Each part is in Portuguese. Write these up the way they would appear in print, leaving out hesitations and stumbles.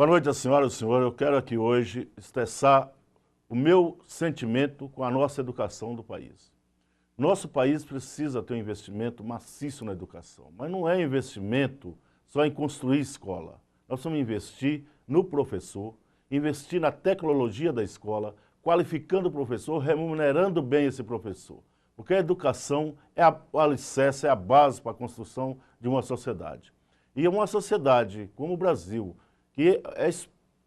Boa noite, a senhora e o senhor. Eu quero aqui hoje expressar o meu sentimento com a nossa educação do país. Nosso país precisa ter um investimento maciço na educação, mas não é investimento só em construir escola. Nós vamos investir no professor, investir na tecnologia da escola, qualificando o professor, remunerando bem esse professor. Porque a educação é o alicerce, é a base para a construção de uma sociedade. E uma sociedade como o Brasil, que é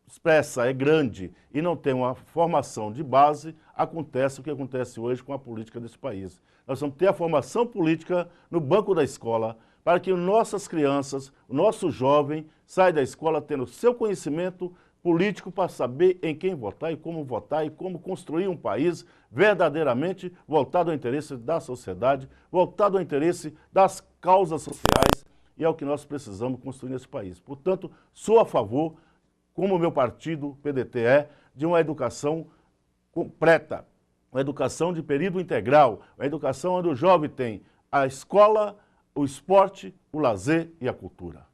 expressa, é grande e não tem uma formação de base, acontece o que acontece hoje com a política desse país. Nós vamos ter a formação política no banco da escola para que nossas crianças, o nosso jovem, saia da escola tendo seu conhecimento político para saber em quem votar e como construir um país verdadeiramente voltado ao interesse da sociedade, voltado ao interesse das causas sociais, e é o que nós precisamos construir nesse país. Portanto, sou a favor, como o meu partido, PDT, de uma educação completa, uma educação de período integral, uma educação onde o jovem tem a escola, o esporte, o lazer e a cultura.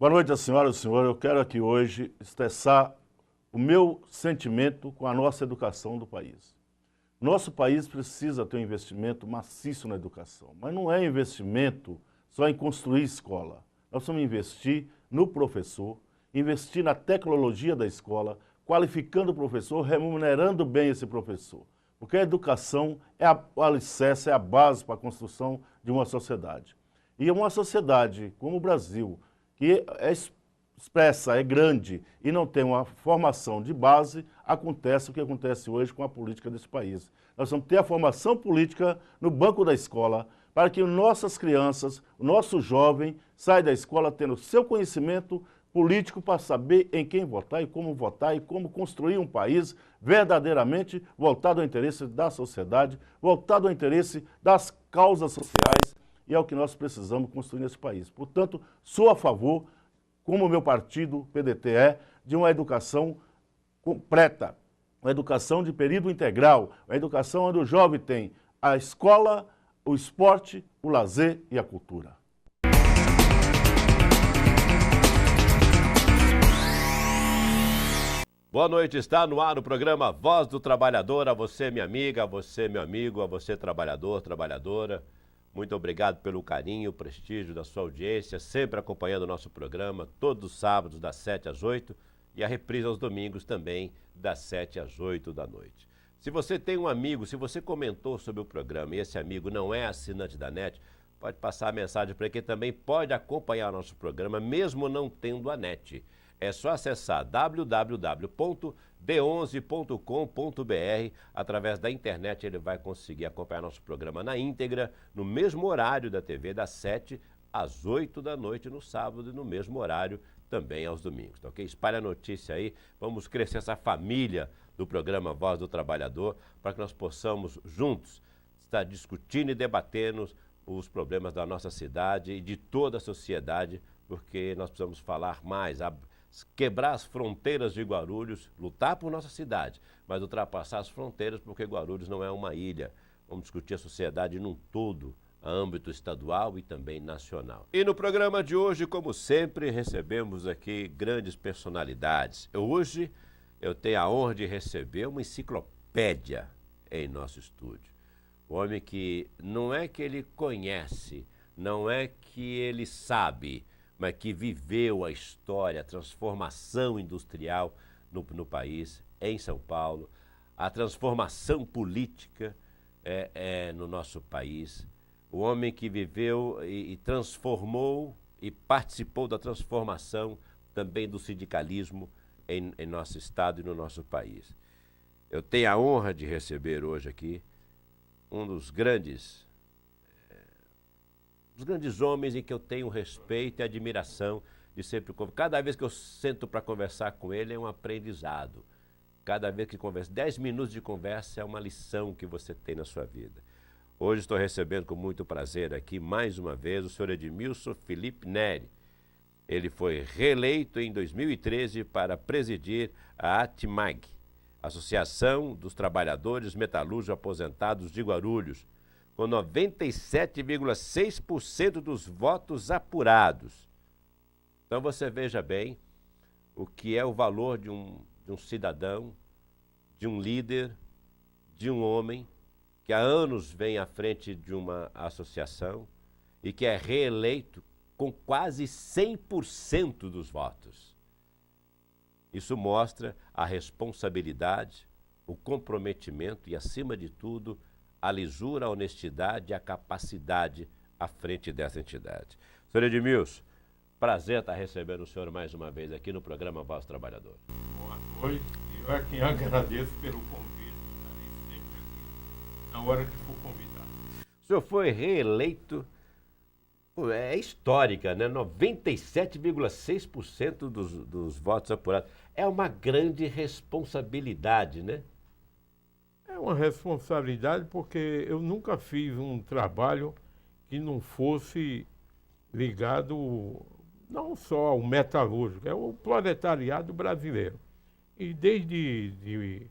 Boa noite, a senhora e o senhor. Eu quero aqui hoje expressar o meu sentimento com a nossa educação do país. Nosso país precisa ter um investimento maciço na educação, mas não é investimento só em construir escola. Nós vamos investir no professor, investir na tecnologia da escola, qualificando o professor, remunerando bem esse professor. Porque a educação é o alicerce, é a base para a construção de uma sociedade. E uma sociedade como o Brasil, que é expressa, é grande e não tem uma formação de base, acontece o que acontece hoje com a política desse país. Nós vamos ter a formação política no banco da escola para que nossas crianças, o nosso jovem, saia da escola tendo seu conhecimento político para saber em quem votar e como construir um país verdadeiramente voltado ao interesse da sociedade, voltado ao interesse das causas sociais, e é o que nós precisamos construir nesse país. Portanto, sou a favor, como o meu partido, PDT, de uma educação completa, uma educação de período integral, uma educação onde o jovem tem a escola, o esporte, o lazer e a cultura. Boa noite, está no ar o programa Voz do Trabalhador. A você, minha amiga, a você, meu amigo, a você, trabalhador, trabalhadora. Muito obrigado pelo carinho, prestígio da sua audiência, sempre acompanhando o nosso programa, todos os sábados das 7 às 8 e a reprise aos domingos também das 7 às 8 da noite. Se você tem um amigo, se você comentou sobre o programa e esse amigo não é assinante da NET, pode passar a mensagem para ele que também pode acompanhar o nosso programa, mesmo não tendo a NET. É só acessar www.d11.com.br. Através da internet ele vai conseguir acompanhar nosso programa na íntegra, no mesmo horário da TV, das 7 às 8 da noite no sábado e no mesmo horário também aos domingos. Tá ok? Espalhe a notícia aí, vamos crescer essa família do programa Voz do Trabalhador para que nós possamos juntos estar discutindo e debatendo os problemas da nossa cidade e de toda a sociedade, porque nós precisamos falar mais, quebrar as fronteiras de Guarulhos, lutar por nossa cidade, mas ultrapassar as fronteiras porque Guarulhos não é uma ilha. Vamos discutir a sociedade num todo, a âmbito estadual e também nacional. E no programa de hoje, como sempre, recebemos aqui grandes personalidades. Hoje eu tenho a honra de receber uma enciclopédia em nosso estúdio. Um homem que não é que ele conhece, não é que ele sabe, mas que viveu a história, a transformação industrial no país, em São Paulo, a transformação política no nosso país. O homem que viveu e transformou e participou da transformação também do sindicalismo em nosso estado e no nosso país. Eu tenho a honra de receber hoje aqui um dos grandes homens em que eu tenho respeito e admiração de sempre. Cada vez que eu sento para conversar com ele é um aprendizado. Cada vez que converso, 10 minutos de conversa é uma lição que você tem na sua vida. Hoje estou recebendo com muito prazer aqui, mais uma vez, o senhor Edmilson Felipe Neri. Ele foi reeleito em 2013 para presidir a ATMAG, Associação dos Trabalhadores Metalúrgicos Aposentados de Guarulhos, com 97,6% dos votos apurados. Então você veja bem o que é o valor de um cidadão, de um líder, de um homem que há anos vem à frente de uma associação e que é reeleito com quase 100% dos votos. Isso mostra a responsabilidade, o comprometimento e, acima de tudo, a lisura, a honestidade e a capacidade à frente dessa entidade. Senhor Edmilson, prazer estar recebendo o senhor mais uma vez aqui no programa Voz do Trabalhador. Boa noite, e eu é quem agradeço pelo convite, estarei sempre aqui na hora que for convidado. O senhor foi reeleito, é histórica, né? 97,6% dos votos apurados. É uma grande responsabilidade, né? É uma responsabilidade porque eu nunca fiz um trabalho que não fosse ligado não só ao metalúrgico, é o proletariado brasileiro. E desde de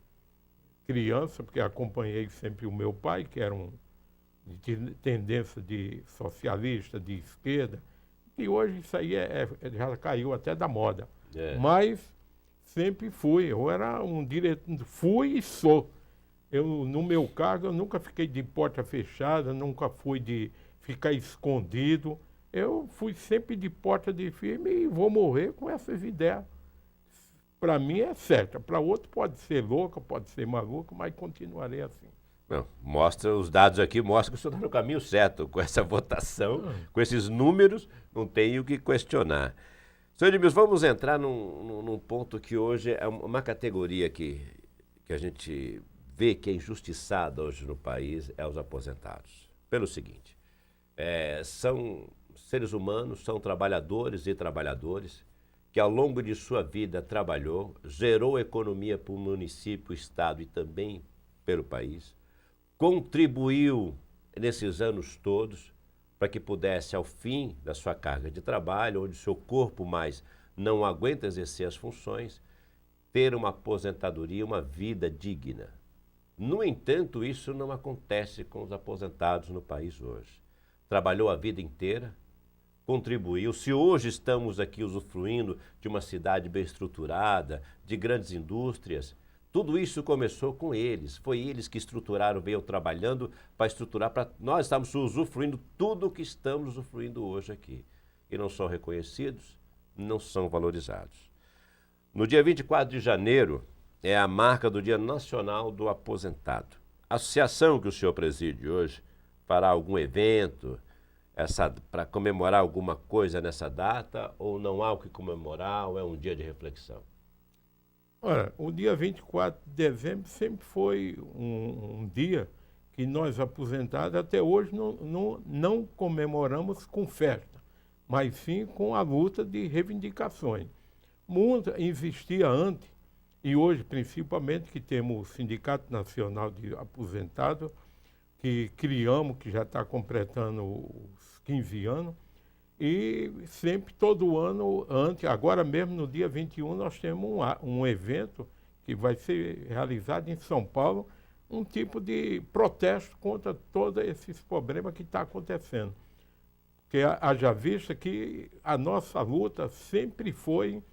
criança, porque acompanhei sempre o meu pai, que era de tendência de socialista, de esquerda, e hoje isso aí já caiu até da moda. Mas sempre fui, eu era um diretor, fui e sou. Eu, no meu cargo, eu nunca fiquei de porta fechada, nunca fui de ficar escondido. Eu fui sempre de porta de firme e vou morrer com essas ideias. Para mim é certa, para outro pode ser louca, pode ser maluco, mas continuarei assim. Não, mostra, os dados aqui mostram que o senhor está no caminho certo. Com essa votação, com esses números, não tenho o que questionar. Senhor Edmilson, vamos entrar num ponto que hoje é uma categoria que a gente vê que é injustiçada hoje no país, é os aposentados. Pelo seguinte, são seres humanos, são trabalhadores e trabalhadores que ao longo de sua vida trabalhou, gerou economia para o município, o estado e também pelo país, contribuiu nesses anos todos para que pudesse, ao fim da sua carga de trabalho, onde seu corpo mais não aguenta exercer as funções, ter uma aposentadoria, uma vida digna. No entanto, isso não acontece com os aposentados no país hoje. Trabalhou a vida inteira, contribuiu. Se hoje estamos aqui usufruindo de uma cidade bem estruturada, de grandes indústrias, tudo isso começou com eles. Foi eles que estruturaram, veio trabalhando para estruturar, para nós estamos usufruindo tudo o que estamos usufruindo hoje aqui. E não são reconhecidos, não são valorizados. No dia 24 de janeiro, é a marca do Dia Nacional do Aposentado. A associação que o senhor preside hoje fará algum evento para comemorar alguma coisa nessa data, ou não há o que comemorar, ou é um dia de reflexão? Olha, o dia 24 de dezembro sempre foi um dia que nós aposentados até hoje não comemoramos com festa, mas sim com a luta de reivindicações. Muita existia antes, e hoje principalmente que temos o Sindicato Nacional de Aposentados, que criamos, que já está completando os 15 anos, e sempre, todo ano, agora mesmo no dia 21, nós temos um evento que vai ser realizado em São Paulo, um tipo de protesto contra todos esses problemas que estão acontecendo. Porque haja vista que a nossa luta sempre foi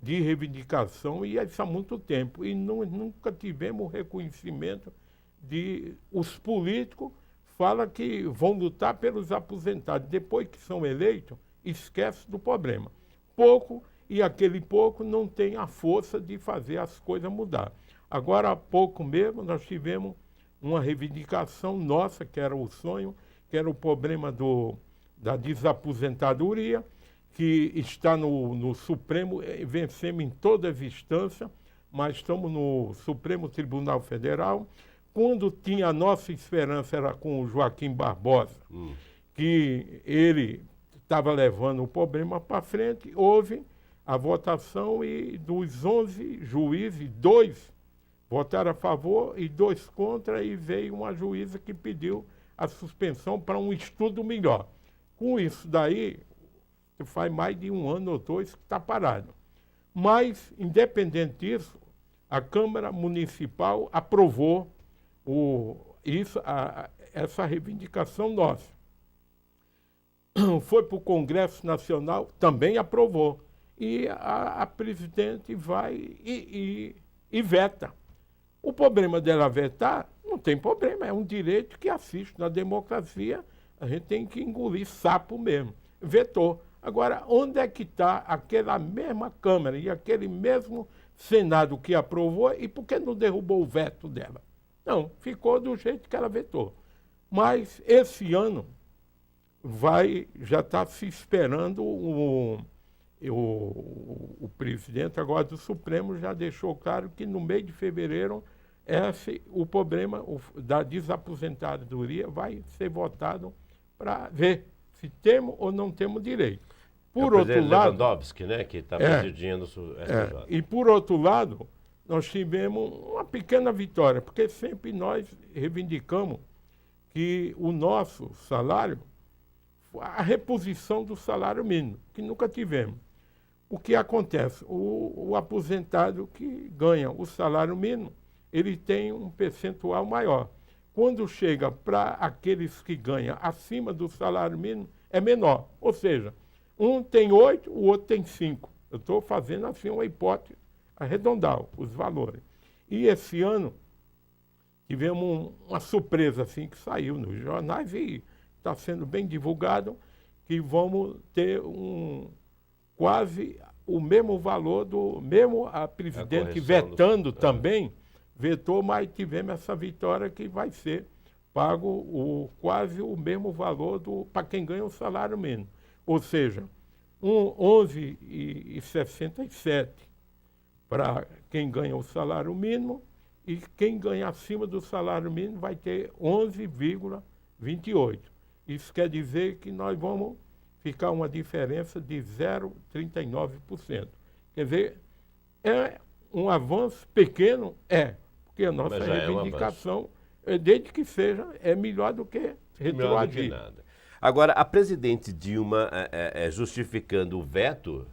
de reivindicação e isso há muito tempo. E nunca tivemos reconhecimento de... Os políticos falam que vão lutar pelos aposentados. Depois que são eleitos, esquece do problema. Pouco, e aquele pouco não tem a força de fazer as coisas mudar. Agora, há pouco mesmo, nós tivemos uma reivindicação nossa, que era o sonho, que era o problema da desaposentadoria, que está no Supremo, vencemos em todas as instâncias, mas estamos no Supremo Tribunal Federal. Quando tinha a nossa esperança era com o Joaquim Barbosa, que ele estava levando o problema para frente, houve a votação e dos 11 juízes, 2 votaram a favor e 2 contra, e veio uma juíza que pediu a suspensão para um estudo melhor. Com isso daí, faz mais de 1 ano ou 2 que está parado. Mas, independente disso, A Câmara Municipal aprovou essa reivindicação nossa. Foi para o Congresso Nacional, também aprovou. E a presidente vai e veta. O problema dela vetar, não tem problema, é um direito que assiste na democracia, a gente tem que engolir sapo mesmo. Vetou. Agora, onde é que está aquela mesma Câmara e aquele mesmo Senado que aprovou e por que não derrubou o veto dela? Não, ficou do jeito que ela vetou. Mas esse ano já está se esperando o presidente agora do Supremo já deixou claro que no mês de fevereiro o problema da desaposentadoria vai ser votado para ver se temos ou não temos direito. Por outro lado, Lewandowski, né, que está presidindo essa E por outro lado, nós tivemos uma pequena vitória, porque sempre nós reivindicamos que o nosso salário, a reposição do salário mínimo, que nunca tivemos. O que acontece? O aposentado que ganha o salário mínimo, ele tem um percentual maior. Quando chega para aqueles que ganham acima do salário mínimo, é menor. Ou seja, um tem 8, o outro tem 5. Eu estou fazendo assim uma hipótese, arredondar os valores. E esse ano tivemos uma surpresa assim que saiu nos jornais e está sendo bem divulgado, que vamos ter quase o mesmo valor mesmo a presidente vetando também, vetou, mas tivemos essa vitória que vai ser pago quase o mesmo valor para quem ganha o salário mínimo. Ou seja, 11,67 para quem ganha o salário mínimo e quem ganha acima do salário mínimo vai ter 11,28. Isso quer dizer que nós vamos ficar uma diferença de 0,39%. Quer dizer, é um avanço pequeno? Porque a nossa reivindicação, desde que seja, é melhor do que retroagir. Agora, a presidente Dilma, justificando o veto,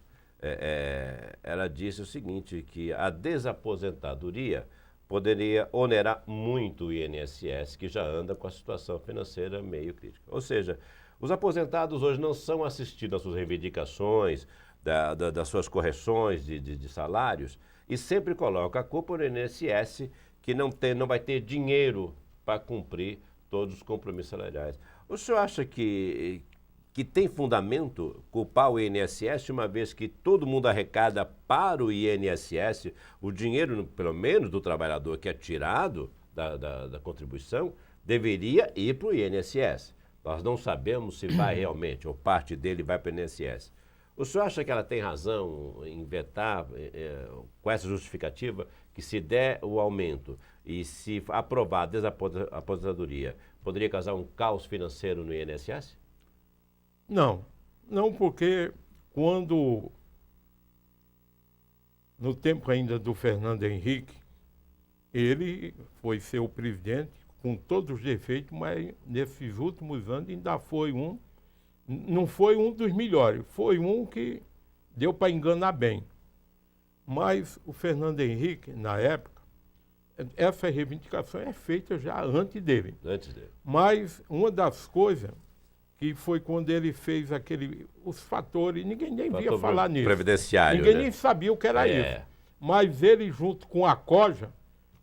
ela disse o seguinte, que a desaposentadoria poderia onerar muito o INSS, que já anda com a situação financeira meio crítica. Ou seja, os aposentados hoje não são assistidos às suas reivindicações, das suas correções de salários, e sempre coloca a culpa no INSS, que não vai ter dinheiro para cumprir todos os compromissos salariais. O senhor acha que tem fundamento culpar o INSS, uma vez que todo mundo arrecada para o INSS o dinheiro, pelo menos do trabalhador que é tirado da contribuição, deveria ir para o INSS? Nós não sabemos se vai realmente, ou parte dele vai para o INSS. O senhor acha que ela tem razão em vetar com essa justificativa que se der o aumento e se aprovar a desaposentadoria, poderia causar um caos financeiro no INSS? Não, porque no tempo ainda do Fernando Henrique, ele foi ser o presidente com todos os defeitos, mas nesses últimos anos ainda foi não foi um dos melhores, foi um que deu para enganar bem. Mas o Fernando Henrique, na época, essa reivindicação é feita já antes dele. Mas uma das coisas que foi quando ele fez os fatores, ninguém nem via falar nisso. Previdenciário, ninguém nem sabia o que era isso. Mas ele, junto com a COJA,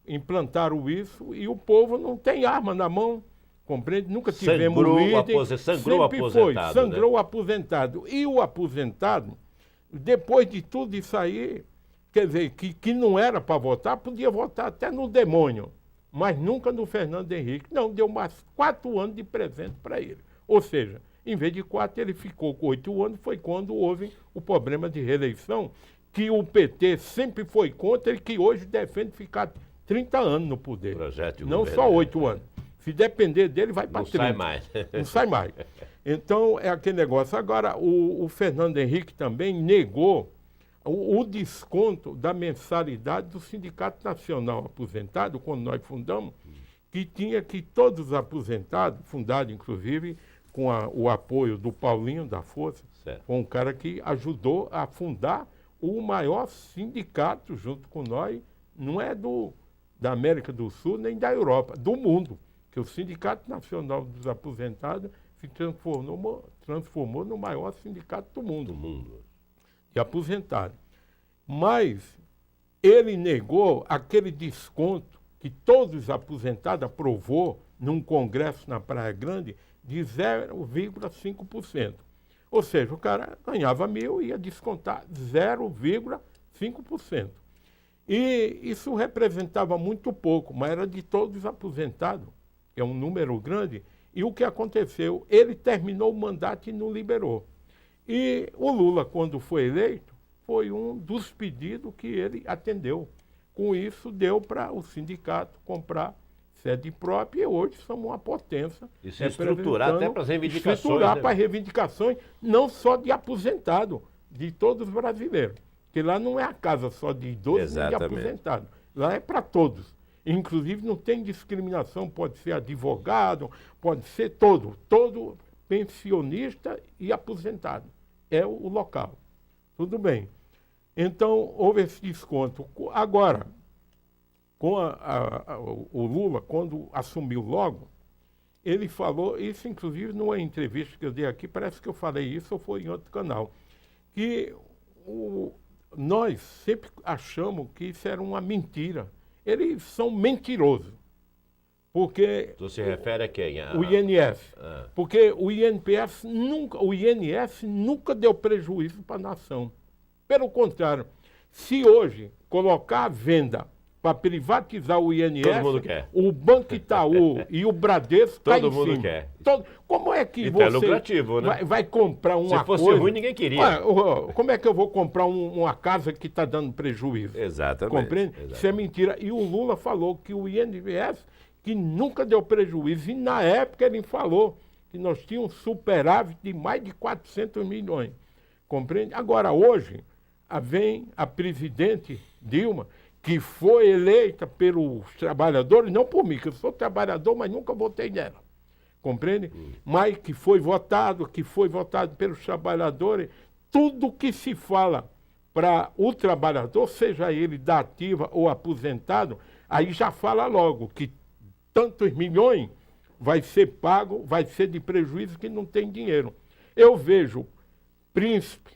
implantaram isso e o povo não tem arma na mão, compreende? Nunca tivemos líder. Sangrou o aposentado. Sangrou o aposentado. E o aposentado, depois de tudo isso aí, quer dizer, que não era para votar, podia votar até no demônio, mas nunca no Fernando Henrique. Não, deu mais 4 anos de presente para ele. Ou seja, em vez de 4, ele ficou com 8 anos, foi quando houve o problema de reeleição, que o PT sempre foi contra e que hoje defende ficar 30 anos no poder. Não só 8 anos. Se depender dele, vai para 30. Não sai mais. Não sai mais. Então, é aquele negócio. Agora, o Fernando Henrique também negou o desconto da mensalidade do Sindicato Nacional Aposentado, quando nós fundamos, que tinha que todos os aposentados, fundado inclusive com o apoio do Paulinho da Força, foi um cara que ajudou a fundar o maior sindicato junto com nós não é da América do Sul nem da Europa, do mundo, que o Sindicato Nacional dos Aposentados se transformou no maior sindicato do mundo. De aposentados. Mas ele negou aquele desconto que todos os aposentados aprovou num congresso na Praia Grande de 0,5%. Ou seja, o cara ganhava 1.000 e ia descontar 0,5%. E isso representava muito pouco, mas era de todos os aposentados, que é um número grande. E o que aconteceu? Ele terminou o mandato e não liberou. E o Lula, quando foi eleito, foi um dos pedidos que ele atendeu. Com isso, deu para o sindicato comprar sede própria e hoje somos uma potência. E se estruturar até para as reivindicações. Estruturar para reivindicações, não só de aposentado, de todos os brasileiros. Porque lá não é a casa só de idosos nem de aposentados. Lá é para todos. Inclusive não tem discriminação, pode ser advogado, pode ser todo pensionista e aposentado. É o local. Tudo bem. Então, houve esse desconto. Agora, com o Lula, quando assumiu logo, ele falou, isso inclusive numa entrevista que eu dei aqui, parece que eu falei isso ou foi em outro canal, que nós sempre achamos que isso era uma mentira. Eles são mentirosos. Porque tu se refere a quem? O INSS. Porque o INSS nunca deu prejuízo para a nação. Pelo contrário, se hoje colocar a venda para privatizar o INSS, todo mundo quer. O Banco Itaú e o Bradesco caem em cima. Todo mundo quer. Como é que você é lucrativo, né? vai comprar uma coisa... Se fosse ruim, ninguém queria. Como é que eu vou comprar uma casa que está dando prejuízo? Exatamente. Compreende? Exatamente. Isso é mentira. E o Lula falou que o INSS, que nunca deu prejuízo, e na época ele falou que nós tínhamos um superávit de mais de 400 milhões. Compreende? Agora, hoje, vem a presidente Dilma, que foi eleita pelos trabalhadores, não por mim, que eu sou trabalhador, mas nunca votei nela. Compreende? Mas que foi votado pelos trabalhadores. Tudo que se fala para o trabalhador, seja ele da ativa ou aposentado, aí já fala logo que tantos milhões vai ser pago, vai ser de prejuízo que não tem dinheiro. Eu vejo príncipe,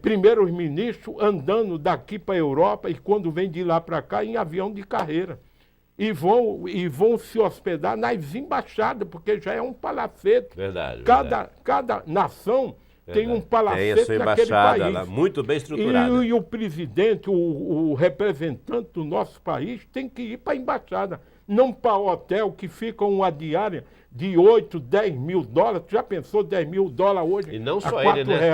primeiros-ministros andando daqui para a Europa e quando vem de lá para cá em avião de carreira. E vão se hospedar nas embaixadas, porque já é um palacete. Verdade. Cada nação tem um palacete tem a sua naquele país. lá, muito bem estruturada. E o presidente, o representante do nosso país tem que ir para a embaixada, não para o hotel que fica uma diária de 8, 10 mil dólares. Tu já pensou 10 mil dólares hoje? E não só ele, né?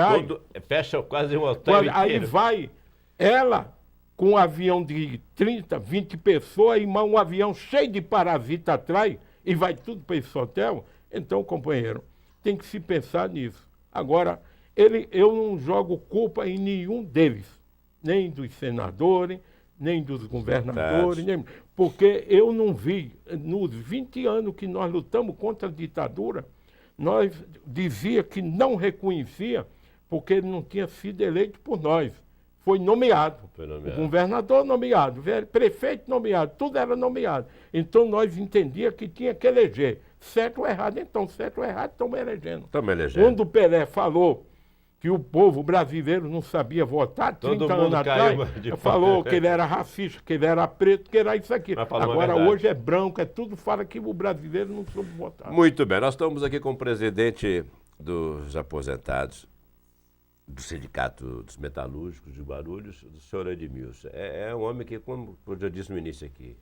Fecha quase um hotel inteiro. Aí vai ela com um avião de 30, 20 pessoas e um avião cheio de parasita atrás e vai tudo para esse hotel. Então, companheiro, tem que se pensar nisso. Agora, eu não jogo culpa em nenhum deles, nem dos senadores, nem dos governadores, porque eu não vi, nos 20 anos que nós lutamos contra a ditadura, nós dizia que não reconhecia, porque ele não tinha sido eleito por nós. Foi nomeado. O governador nomeado, o prefeito nomeado, tudo era nomeado. Então nós entendíamos que tinha que eleger. Certo ou errado, então, certo ou errado, estamos elegendo. Estamos elegendo. Quando o Pelé falou que o povo brasileiro não sabia votar, 30 anos atrás, falou que ele era racista, que ele era preto, que era isso aqui. Agora hoje é branco, tudo fala que o brasileiro não soube votar. Muito bem, nós estamos aqui com o presidente dos aposentados do Sindicato dos Metalúrgicos de Guarulhos, do senhor Edmilson. É um homem que, como eu disse no início aqui,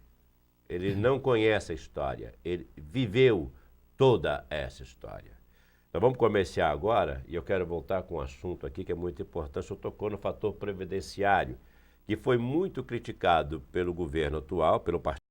ele não conhece a história, ele viveu toda essa história. Então vamos começar agora, e eu quero voltar com um assunto aqui que é muito importante. O senhor tocou no fator previdenciário, que foi muito criticado pelo governo atual, pelo partido